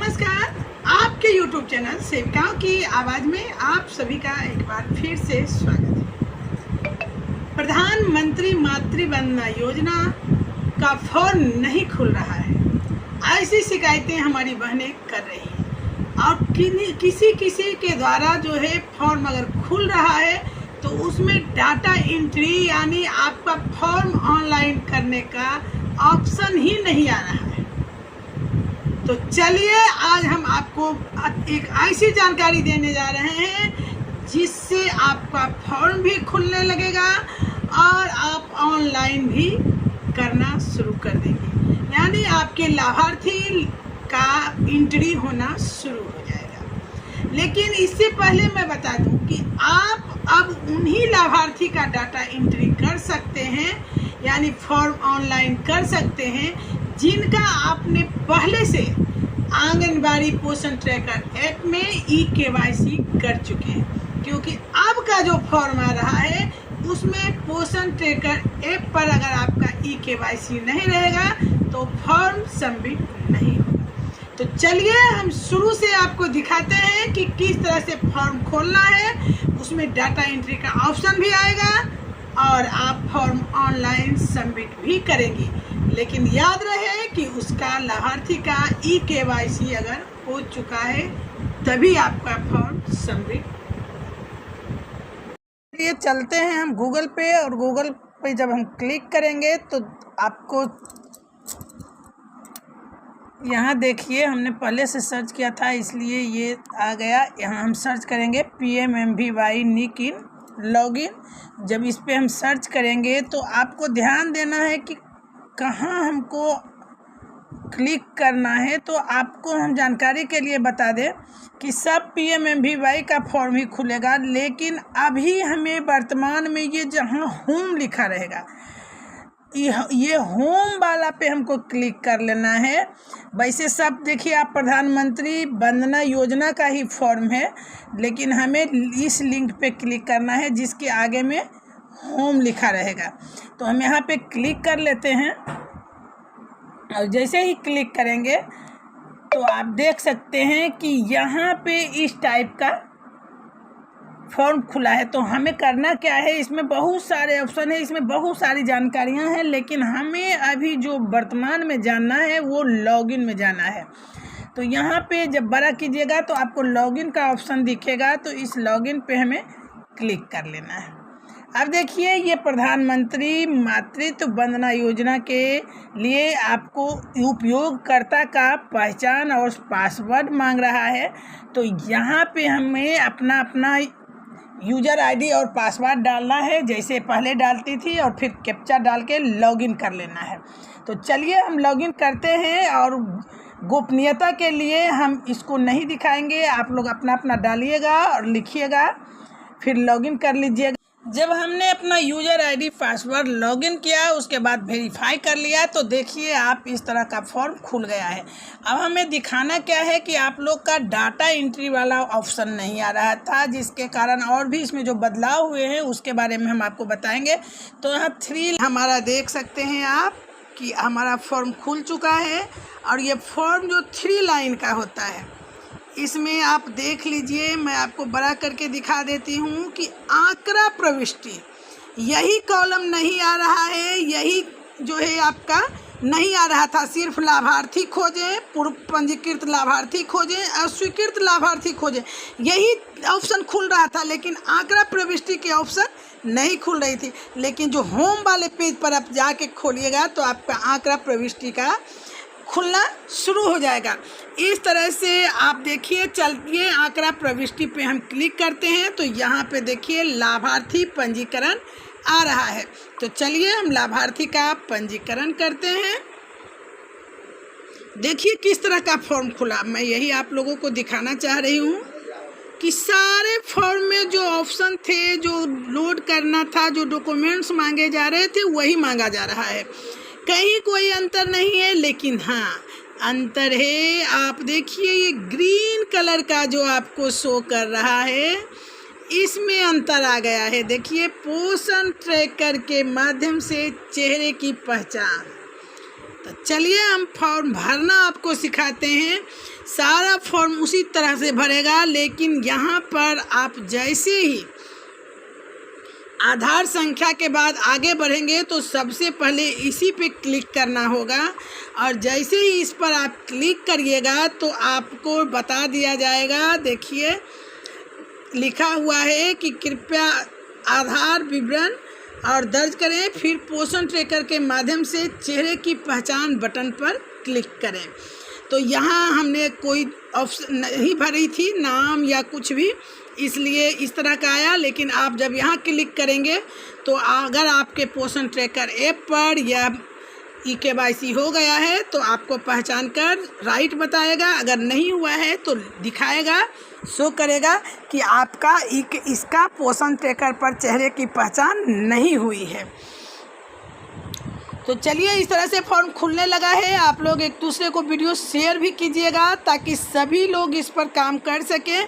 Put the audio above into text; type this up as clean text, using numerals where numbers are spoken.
नमस्कार। आपके YouTube channel सेविकाओं की आवाज़ में आप सभी का एक बार फिर से स्वागत है। प्रधानमंत्री मातृ वंदना योजना का फॉर्म नहीं खुल रहा है, ऐसी शिकायतें हमारी बहनें कर रही हैं। और किसी के द्वारा जो है फॉर्म अगर खुल रहा है तो उसमें डाटा एंट्री यानी आपका फॉर्म ऑनलाइन करने का ऑप्शन ही नहीं आ रहा है। तो चलिए आज हम आपको एक ऐसी जानकारी देने जा रहे हैं जिससे आपका फॉर्म भी खुलने लगेगा और आप ऑनलाइन भी करना शुरू कर देंगे, यानी आपके लाभार्थी का एंट्री होना शुरू हो जाएगा। लेकिन इससे पहले मैं बता दूं कि आप अब उन्हीं लाभार्थी का डाटा एंट्री कर सकते हैं, यानी फॉर्म ऑनलाइन कर सकते हैं जिनका आपने पहले से आंगनबाड़ी पोषण ट्रैकर ऐप में ई-केवाईसी कर चुके हैं। क्योंकि अब का जो फॉर्म आ रहा है उसमें पोषण ट्रैकर ऐप पर अगर आपका ई-केवाईसी नहीं रहेगा तो फॉर्म सबमिट नहीं होगा। तो चलिए हम शुरू से आपको दिखाते हैं कि किस तरह से फॉर्म खोलना है। उसमें डाटा एंट्री का ऑप्शन भी आएगा और आप फॉर्म ऑनलाइन सबमिट भी करेंगी, लेकिन याद रहे कि उसका लाभार्थी का ई-केवाईसी अगर हो चुका है तभी आपका फॉर्म सबमिट। ये चलते हैं हम गूगल पे, और गूगल पे जब हम क्लिक करेंगे तो आपको यहाँ देखिए हमने पहले से सर्च किया था इसलिए ये आ गया। यहाँ हम सर्च करेंगे PMMVY निक इन लॉगिन। जब इस पे हम सर्च करेंगे तो आपको ध्यान देना है कि कहाँ हमको क्लिक करना है। तो आपको हम जानकारी के लिए बता दें कि सब PMMVY का फॉर्म ही खुलेगा, लेकिन अभी हमें वर्तमान में ये जहाँ होम लिखा रहेगा ये होम वाला पे हमको क्लिक कर लेना है। वैसे सब देखिए आप प्रधानमंत्री वंदना योजना का ही फॉर्म है, लेकिन हमें इस लिंक पे क्लिक करना है जिसके आगे में होम लिखा रहेगा। तो हम यहाँ पे क्लिक कर लेते हैं और जैसे ही क्लिक करेंगे तो आप देख सकते हैं कि यहाँ पे इस टाइप का फॉर्म खुला है। तो हमें करना क्या है, इसमें बहुत सारे ऑप्शन है, इसमें बहुत सारी जानकारियाँ हैं, लेकिन हमें अभी जो वर्तमान में जानना है वो लॉगिन में जाना है। तो यहाँ पे जब बड़ा कीजिएगा तो आपको लॉगिन का ऑप्शन दिखेगा, तो इस लॉगिन पे हमें क्लिक कर लेना है। अब देखिए ये प्रधानमंत्री मातृत्व वंदना योजना के लिए आपको उपयोगकर्ता का पहचान और पासवर्ड मांग रहा है। तो यहाँ पे हमें अपना यूज़र आईडी और पासवर्ड डालना है, जैसे पहले डालती थी, और फिर कैप्चा डाल के लॉगिन कर लेना है। तो चलिए हम लॉगिन करते हैं, और गोपनीयता के लिए हम इसको नहीं दिखाएंगे, आप लोग अपना डालिएगा और लिखिएगा, फिर लॉगिन कर लीजिएगा। जब हमने अपना यूज़र आईडी पासवर्ड लॉगिन किया उसके बाद वेरीफाई कर लिया तो देखिए आप इस तरह का फॉर्म खुल गया है। अब हमें दिखाना क्या है कि आप लोग का डाटा एंट्री वाला ऑप्शन नहीं आ रहा था, जिसके कारण और भी इसमें जो बदलाव हुए हैं उसके बारे में हम आपको बताएंगे। तो यहाँ 3 हमारा देख सकते हैं आप कि हमारा फॉर्म खुल चुका है, और ये फॉर्म जो 3 लाइन का होता है इसमें आप देख लीजिए, मैं आपको बड़ा करके दिखा देती हूँ कि आंकड़ा प्रविष्टि यही कॉलम नहीं आ रहा है, यही जो है आपका नहीं आ रहा था। सिर्फ लाभार्थी खोजें, पूर्व पंजीकृत लाभार्थी खोजें, अस्वीकृत लाभार्थी खोजें, यही ऑप्शन खुल रहा था, लेकिन आंकड़ा प्रविष्टि के ऑप्शन नहीं खुल रही थी। लेकिन जो होम वाले पेज पर आप जाके खोलिएगा तो आपका आंकड़ा प्रविष्टि का खुलना शुरू हो जाएगा। इस तरह से आप देखिए, चलिए आंकड़ा प्रविष्टि पे हम क्लिक करते हैं तो यहाँ पे देखिए लाभार्थी पंजीकरण आ रहा है। तो चलिए हम लाभार्थी का पंजीकरण करते हैं। देखिए किस तरह का फॉर्म खुला, मैं यही आप लोगों को दिखाना चाह रही हूँ कि सारे फॉर्म में जो ऑप्शन थे, जो लोड करना था, जो डॉक्यूमेंट्स मांगे जा रहे थे वही मांगा जा रहा है। कहीं कोई अंतर नहीं है, लेकिन हाँ अंतर है। आप देखिए ये ग्रीन कलर का जो आपको शो कर रहा है इसमें अंतर आ गया है। देखिए पोषण ट्रैकर के माध्यम से चेहरे की पहचान, तो चलिए हम फॉर्म भरना आपको सिखाते हैं। सारा फॉर्म उसी तरह से भरेगा, लेकिन यहाँ पर आप जैसे ही आधार संख्या के बाद आगे बढ़ेंगे तो सबसे पहले इसी पे क्लिक करना होगा, और जैसे ही इस पर आप क्लिक करिएगा तो आपको बता दिया जाएगा। देखिए लिखा हुआ है कि कृपया आधार विवरण और दर्ज करें, फिर पोषण ट्रैकर के माध्यम से चेहरे की पहचान बटन पर क्लिक करें। तो यहाँ हमने कोई ऑप्शन नहीं भरी थी, नाम या कुछ भी, इसलिए इस तरह का आया। लेकिन आप जब यहाँ क्लिक करेंगे तो अगर आपके पोषण ट्रैकर ऐप पर या eKYC हो गया है तो आपको पहचान कर राइट बताएगा, अगर नहीं हुआ है तो दिखाएगा, शो करेगा कि आपका इसका पोषण ट्रैकर पर चेहरे की पहचान नहीं हुई है। तो चलिए इस तरह से फॉर्म खुलने लगा है। आप लोग एक दूसरे को वीडियो शेयर भी कीजिएगा ताकि सभी लोग इस पर काम कर सकें।